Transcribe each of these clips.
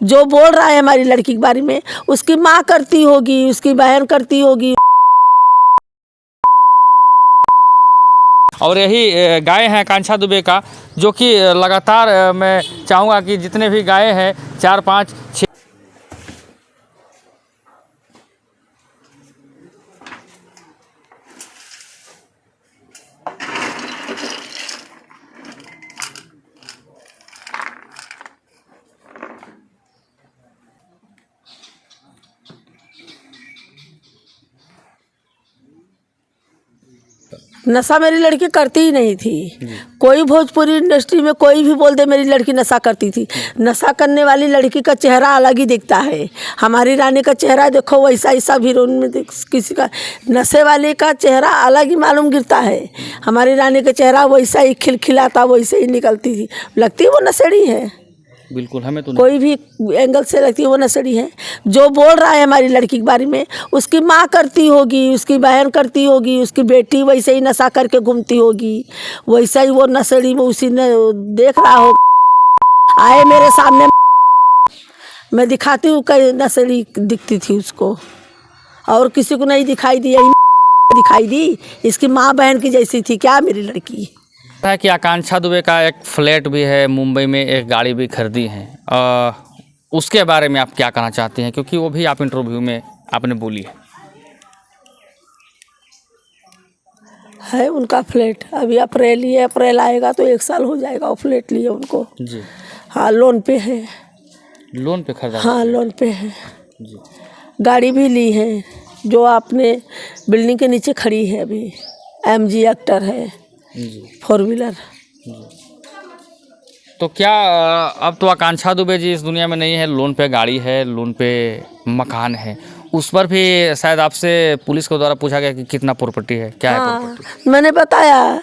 जो बोल रहा है हमारी लड़की के बारे में, उसकी माँ करती होगी, उसकी बहन करती होगी। और यही गाय हैं आकांक्षा दुबे का, जो कि लगातार मैं चाहूँगा कि जितने भी गाय हैं 4, 5, 6 नशा मेरी लड़की करती ही नहीं थी। कोई भोजपुरी इंडस्ट्री में कोई भी बोल दे मेरी लड़की नशा करती थी। नशा करने वाली लड़की का चेहरा अलग ही दिखता है। हमारी रानी का चेहरा देखो वैसा ही सब हीरोइन में किसी का, नशे वाले का चेहरा अलग ही मालूम गिरता है। हमारी रानी का चेहरा वैसा ही खिलखिलाता, वैसे ही निकलती थी, लगती वो नशेड़ी है। बिल्कुल, हमें तो कोई भी एंगल से लगती है वो नशेड़ी है। जो बोल रहा है हमारी लड़की के बारे में, उसकी माँ करती होगी, उसकी बहन करती होगी, उसकी बेटी वैसे ही नशा करके घूमती होगी, वैसा ही वो नशेड़ी में उसी ने देख रहा हो। आए मेरे सामने, मैं दिखाती हूँ कई नशेड़ी दिखती थी उसको, और किसी को नहीं दिखाई दी, यही दिखाई दी। इसकी माँ बहन की जैसी थी क्या मेरी लड़की। है कि आकांक्षा दुबे का एक फ्लैट भी है मुंबई में, एक गाड़ी भी खरीदी है। उसके बारे में आप क्या कहना चाहते हैं, क्योंकि वो भी आप इंटरव्यू में आपने बोली है उनका फ्लैट। अभी अप्रैल आएगा तो 1 साल हो जाएगा वो फ्लैट लिए उनको जी। हाँ, लोन पे है। लोन पे खरीदा? हाँ, लोन पे है जी। गाड़ी भी ली है, जो आपने बिल्डिंग के नीचे खड़ी है अभी, MG एक्टर है जी। 4 व्हीलर। तो क्या अब तो आकांक्षा दुबे जी इस दुनिया में नहीं है, लोन पे गाड़ी है, लोन पे मकान है, उस पर भी शायद आपसे पुलिस के द्वारा पूछा गया कि कितना प्रॉपर्टी है, क्या है प्रॉपर्टी? मैंने बताया,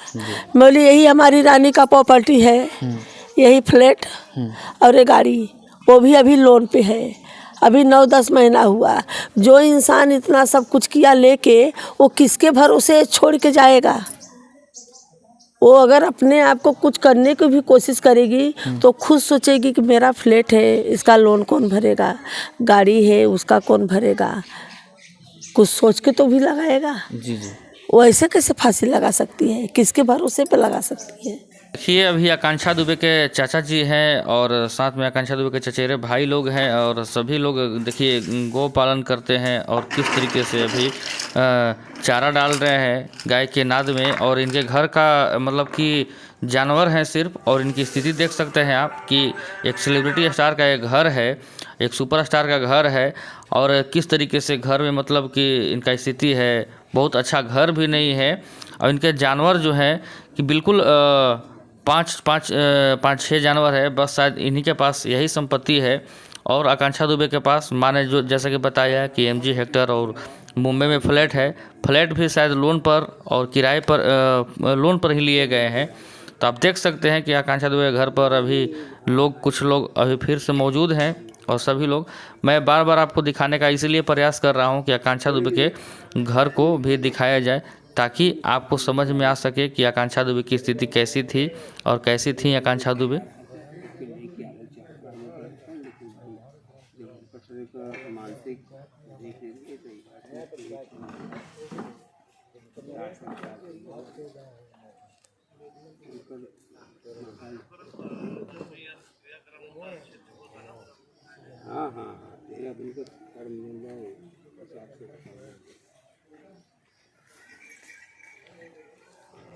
बोली यही हमारी रानी का प्रॉपर्टी है, यही फ्लैट और ये गाड़ी, वो भी अभी लोन पे है। अभी 9-10 महीना हुआ। जो इंसान इतना सब कुछ किया लेके, वो किसके भरोसे छोड़ के जाएगा। वो अगर अपने आप को कुछ करने की भी कोशिश करेगी तो खुद सोचेगी कि मेरा फ्लैट है, इसका लोन कौन भरेगा, गाड़ी है उसका कौन भरेगा, कुछ सोच के तो भी लगाएगा। जी जी। वो ऐसे कैसे फांसी लगा सकती है, किसके भरोसे पे लगा सकती है। देखिए, अभी आकांक्षा दुबे के चाचा जी हैं और साथ में आकांक्षा दुबे के चचेरे भाई लोग हैं, और सभी लोग देखिए गौ पालन करते हैं और किस तरीके से अभी चारा डाल रहे हैं गाय के नाद में। और इनके घर का मतलब कि जानवर हैं सिर्फ, और इनकी स्थिति देख सकते हैं आप कि एक सेलिब्रिटी स्टार का एक घर है, एक सुपरस्टार का घर है, और किस तरीके से घर में मतलब कि इनका स्थिति है। बहुत अच्छा घर भी नहीं है, और इनके जानवर जो हैं कि बिल्कुल 5-6 जानवर है बस, शायद इन्हीं के पास यही संपत्ति है। और आकांक्षा दुबे के पास माँ ने जो जैसा कि बताया कि MG हेक्टर और मुंबई में फ्लैट है, फ्लैट भी शायद लोन पर और किराए पर लोन पर ही लिए गए हैं। तो आप देख सकते हैं कि आकांक्षा दुबे के घर पर अभी कुछ लोग अभी फिर से मौजूद हैं, और सभी लोग, मैं बार बार आपको दिखाने का इसलिए प्रयास कर रहा हूं कि आकांक्षा दुबे के घर को भी दिखाया जाए, ताकि आपको समझ में आ सके कि आकांक्षा दुबे की स्थिति कैसी थी और कैसी थी आकांक्षा दुबे।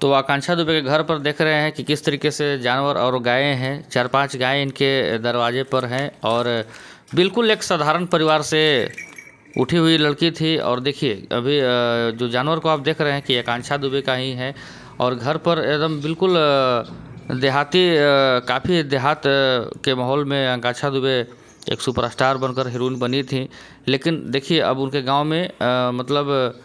तो आकांक्षा दुबे के घर पर देख रहे हैं कि किस तरीके से जानवर और गायें हैं, 4-5 गायें इनके दरवाजे पर हैं, और बिल्कुल एक साधारण परिवार से उठी हुई लड़की थी। और देखिए अभी जो जानवर को आप देख रहे हैं कि आकांक्षा दुबे का ही है, और घर पर एकदम बिल्कुल देहाती, काफ़ी देहात के माहौल में आकांक्षा दुबे एक सुपरस्टार बनकर हीरोइन बनी थी। लेकिन देखिए अब उनके गांव में मतलब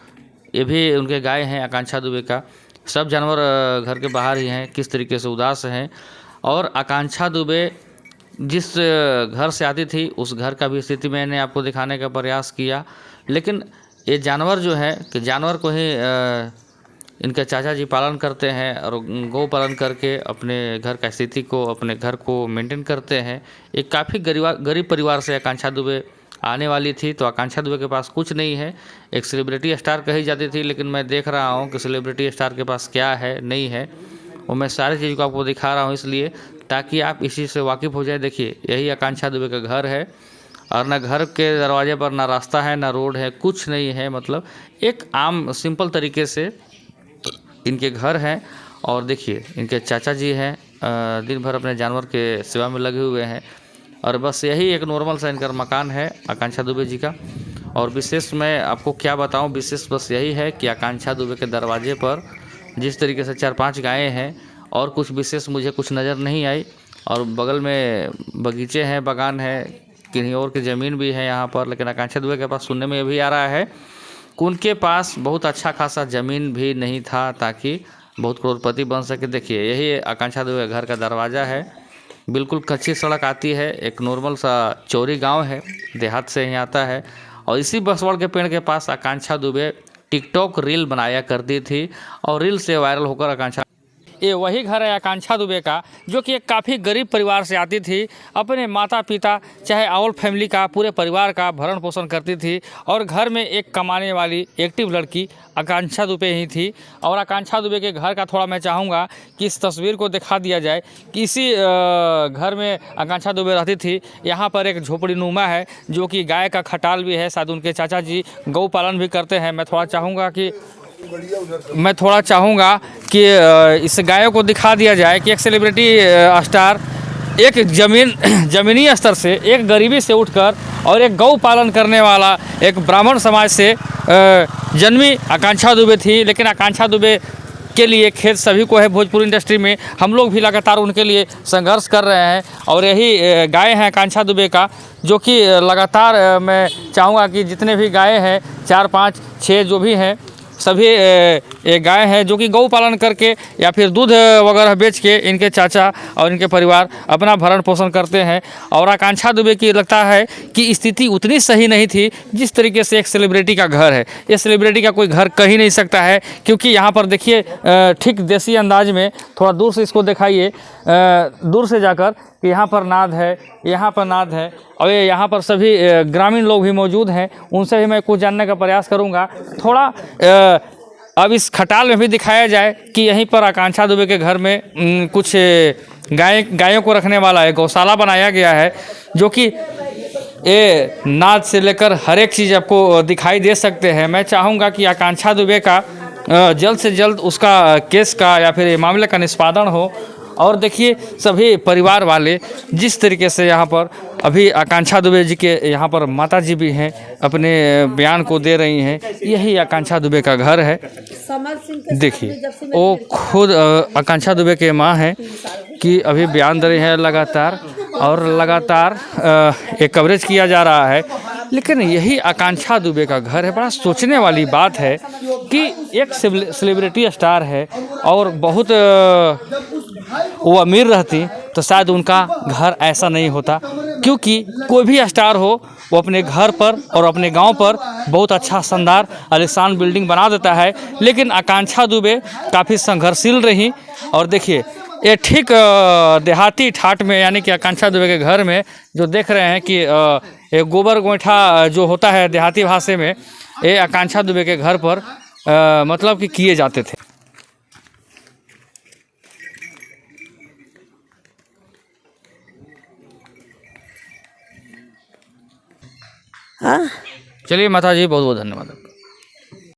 ये भी उनके गाय हैं आकांक्षा दुबे का, सब जानवर घर के बाहर ही हैं, किस तरीके से उदास हैं। और आकांक्षा दुबे जिस घर से आती थी उस घर का भी स्थिति मैंने आपको दिखाने का प्रयास किया, लेकिन ये जानवर जो है कि जानवर को ही इनके चाचा जी पालन करते हैं और गौ पालन करके अपने घर का स्थिति को, अपने घर को मेंटेन करते हैं। एक काफ़ी गरीब परिवार से आकांक्षा दुबे आने वाली थी, तो आकांक्षा दुबे के पास कुछ नहीं है। एक सेलिब्रिटी स्टार कही जाती थी, लेकिन मैं देख रहा हूँ कि सेलिब्रिटी स्टार के पास क्या है नहीं है, वो मैं सारी चीज़ को आपको दिखा रहा हूँ इसलिए ताकि आप इसी से वाकिफ़ हो जाए। देखिए, यही आकांक्षा दुबे का घर है और ना घर के दरवाजे पर ना रास्ता है, ना रोड है, कुछ नहीं है। मतलब एक आम सिंपल तरीके से इनके घर हैं। और देखिए, इनके चाचा जी हैं, दिन भर अपने जानवर के सेवा में लगे हुए हैं। और बस यही एक नॉर्मल सा इनका मकान है आकांक्षा दुबे जी का। और विशेष मैं आपको क्या बताऊं, विशेष बस यही है कि आकांक्षा दुबे के दरवाजे पर जिस तरीके से 4-5 गायें हैं, और कुछ विशेष मुझे कुछ नज़र नहीं आई। और बगल में बगीचे हैं, बागान है, कहीं और की ज़मीन भी है यहाँ पर। लेकिन आकांक्षा दुबे के पास सुनने में ये भी आ रहा है कि उनके पास बहुत अच्छा खासा ज़मीन भी नहीं था ताकि बहुत करोड़पति बन सके। देखिए, यही आकांक्षा दुबे घर का दरवाज़ा है। बिल्कुल कच्ची सड़क आती है, एक नॉर्मल सा चौरी गांव है, देहात से ही आता है। और इसी बसवड़ के पेड़ के पास आकांक्षा दुबे टिकटॉक रील बनाया करती थी और रील से वायरल होकर आकांक्षा, ये वही घर है आकांक्षा दुबे का, जो कि एक काफ़ी गरीब परिवार से आती थी। अपने माता पिता चाहे ऑल फैमिली का, पूरे परिवार का भरण पोषण करती थी। और घर में एक कमाने वाली एक्टिव लड़की आकांक्षा दुबे ही थी। और आकांक्षा दुबे के घर का थोड़ा मैं चाहूँगा कि इस तस्वीर को दिखा दिया जाए कि इसी घर में आकांक्षा दुबे रहती थी। यहाँ पर एक झोपड़ी नुमा है जो कि गाय का खटाल भी है, शायद उनके चाचा जी गौ पालन भी करते हैं। मैं थोड़ा चाहूँगा कि इस गायों को दिखा दिया जाए कि एक सेलिब्रिटी स्टार एक ज़मीनी स्तर से, एक गरीबी से उठकर और एक गौ पालन करने वाला एक ब्राह्मण समाज से जन्मी आकांक्षा दुबे थी। लेकिन आकांक्षा दुबे के लिए खेद सभी को है। भोजपुरी इंडस्ट्री में हम लोग भी लगातार उनके लिए संघर्ष कर रहे हैं। और यही गाय हैं आकांक्षा दुबे का, जो कि लगातार मैं चाहूँगा कि जितने भी गाय हैं, 4, 5, 6 जो भी हैं, सभी एक गाय है जो कि गौ पालन करके या फिर दूध वगैरह बेच के इनके चाचा और इनके परिवार अपना भरण पोषण करते हैं। और आकांक्षा दुबे की लगता है कि स्थिति उतनी सही नहीं थी जिस तरीके से एक सेलिब्रिटी का घर है। ये सेलिब्रिटी का कोई घर कह ही नहीं सकता है, क्योंकि यहाँ पर देखिए ठीक देसी अंदाज में थोड़ा दूर से इसको दिखाइए, दूर से जाकर कि यहाँ पर नाद है, यहाँ पर नाद है। और ये यहाँ पर सभी ग्रामीण लोग भी मौजूद हैं, उनसे भी मैं कुछ जानने का प्रयास करूँगा। थोड़ा अब इस खटाल में भी दिखाया जाए कि यहीं पर आकांक्षा दुबे के घर में कुछ गायों को रखने वाला है, गौशाला बनाया गया है, जो कि ये नाद से लेकर हर एक चीज़ आपको दिखाई दे सकते हैं। मैं चाहूँगा कि आकांक्षा दुबे का जल्द से जल्द उसका केस का या फिर मामले का निष्पादन हो। और देखिए, सभी परिवार वाले जिस तरीके से यहाँ पर अभी आकांक्षा दुबे जी के यहाँ पर माता जी भी हैं, अपने बयान को दे रही हैं। यही आकांक्षा दुबे का घर है। देखिए, वो खुद आकांक्षा दुबे के माँ हैं कि अभी बयान दे रही हैं लगातार, और लगातार एक कवरेज किया जा रहा है। लेकिन यही आकांक्षा दुबे का घर है। बड़ा सोचने वाली बात है कि एक सेलिब्रिटी स्टार है और बहुत वो अमीर रहती तो शायद उनका घर ऐसा नहीं होता, क्योंकि कोई भी स्टार हो वो अपने घर पर और अपने गांव पर बहुत अच्छा शानदार आलीशान बिल्डिंग बना देता है। लेकिन आकांक्षा दुबे काफ़ी संघर्षशील रही। और देखिए, ये ठीक देहाती ठाट में, यानी कि आकांक्षा दुबे के घर में जो देख रहे हैं कि एक गोबर गोईठा जो होता है देहाती भाषा में, ये आकांक्षा दुबे के घर पर मतलब कि किए जाते थे। हाँ, चलिए माता जी, बहुत बहुत धन्यवाद आपका।